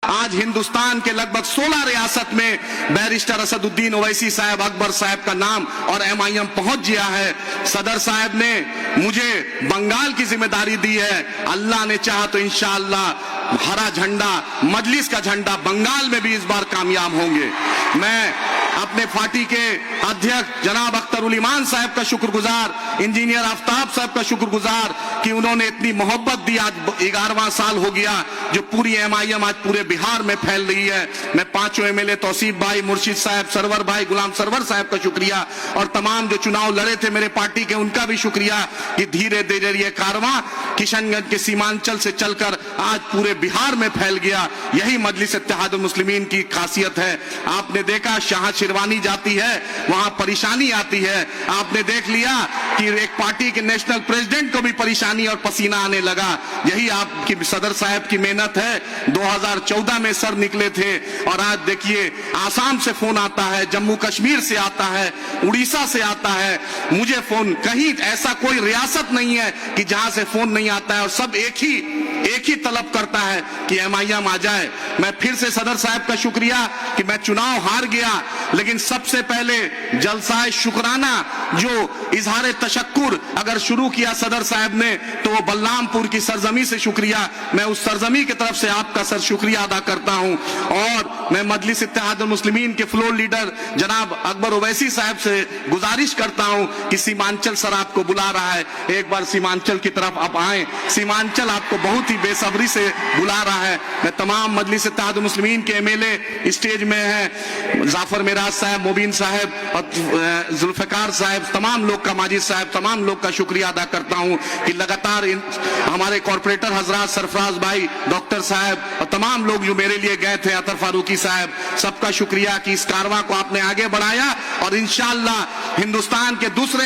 आज हिंदुस्तान के लगभग 16 रियासत में बैरिस्टर असदुद्दीन ओवैसी साहब, अकबर साहब का नाम और MIM पहुंच गया है। सदर साहब ने मुझे बंगाल की जिम्मेदारी दी है। अल्लाह ने चाहा तो इंशाअल्लाह हरा झंडा, मजलिस का झंडा बंगाल में भी इस बार कामयाब होंगे। मैं अपने पार्टी के अध्यक्ष जनाब अख्तर उल ईमान साहब का शुक्रगुजार, इंजीनियर आफ्ताब साहब का शुक्रगुजार कि उन्होंने इतनी मोहब्बत दी। आज 11वां साल हो गया जो पूरी MIM आज पूरे बिहार में फैल रही है। मैं 5 MLA तौसीफ भाई, मुर्शिद साहब, सरवर भाई, गुलाम सरवर साहब का शुक्रिया और तमाम जो चुनाव लड़े थे मेरे पार्टी के, उनका भी शुक्रिया कि धीरे धीरे ये कारवां किशनगंज के सीमांचल से चलकर आज पूरे बिहार में फैल गया। यही मजलिस इत्तेहादुल मुस्लिमीन की खासियत है। आपने देखा शाह शिरवानी जाती है, वहां परेशानी आती है। आपने देख लिया कि एक पार्टी के नेशनल प्रेसिडेंट को भी परेशानी और पसीना आने लगा। यही आपकी सदर साहब की मेहनत है। 2014 में सर निकले थे और आज देखिए आसाम से फोन आता है, जम्मू कश्मीर से आता है, उड़ीसा से आता है। मुझे फोन, कहीं ऐसा कोई रियासत नहीं है कि जहां से फोन नहीं आता है और सब एक ही तलब करता है कि MIM आ जाए। मैं फिर से सदर साहब का शुक्रिया कि मैं चुनाव हार गया, लेकिन सबसे पहले जलसाए शुक्राना जो इजहार तशक्कुर अगर शुरू किया सदर साहब ने तो वो बलरामपुर की सरजमी से शुक्रिया। मैं उस सरजमी की तरफ से आपका सर शुक्रिया अदा करता हूं और मैं मजलिस इत्तेहादुल मुस्लिमीन के फ्लोर लीडर जनाब अकबर ओवैसी साहब से गुजारिश करता हूं कि सीमांचल सर आपको बुला रहा है, एक बार सीमांचल की तरफ आप आए। सीमांचल आपको बहुत ही बेसब्री से बुला रहा है। मैं तमाम मजलिस इत्तेहादुल मुस्लिमीन के MLA स्टेज में हैं, जाफर मिराज साहब, मुबीन साहब और जुल्फिकार साहब, तमाम लोग का, माजिद साहब, तमाम लोग का शुक्रिया अदा करता हूं कि लगातार हमारे कॉर्पोरेटर हजरात, सरफराज भाई, डॉक्टर साहब और तमाम लोग जो मेरे लिए गए थे, अतर फारूकी साहब, सबका शुक्रिया कि इस कारवां को आपने आगे बढ़ाया और इंशाअल्लाह हिंदुस्तान के दूसरे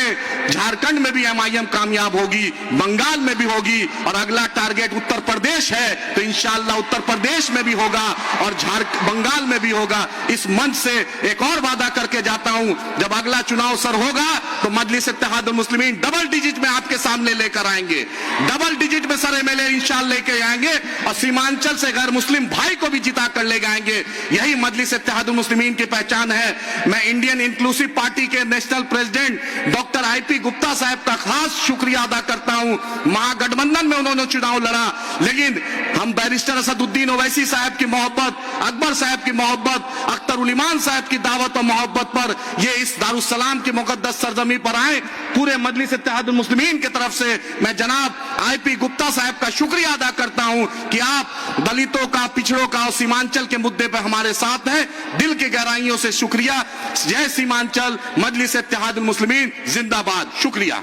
झारखंड में भी MIM कामयाब होगी, बंगाल में भी होगी और अगला टारगेट उत्तर प्रदेश है तो इंशाअल्लाह उत्तर प्रदेश में भी होगा और बंगाल में भी होगा। इस मंच से एक और वादा करके जाता हूं, जब अगला चुनाव सर होगा तो मजलिस इत्तेहादुल मुस्लिमीन डबल डिजिट में आपके सामने लेकर आएंगे। डबल डिजिट में सर MLA इंशाअल्लाह लेके आएंगे और सीमांचल से गैर मुस्लिम भाई को भी जिता कर ले जाएंगे। यही मजलिस इत्तेहादुल मुस्लिमीन की पहचान है। मैं इंडियन इंक्लूसिव पार्टी के national president doctor IP Gupta साहब का खास शुक्रिया अदा करता हूं। महागठबंधन में उन्होंने चुनाव लड़ा, लेकिन हम बैरिस्टर असदुद्दीन ओवैसी साहब की मोहब्बत, अकबर साहब की मोहब्बत, अख्तर उल ईमान साहब की दावत और मोहब्बत पर ये इस दारुस्सलाम की मुकद्दस सरजमी पर आए। पूरे मजलिस इत्तेहादुल मुस्लिमीन की तरफ से मैं जनाब IP गुप्ता साहब का शुक्रिया अदा करता हूं कि आप दलितों का, पिछड़ों का और सीमांचल के मुद्दे पर हमारे साथ हैं। दिल की गहराइयों से शुक्रिया। जय सीमांचल, मजलिस इत्तेहादुल मुस्लिमीन जिंदाबाद। शुक्रिया।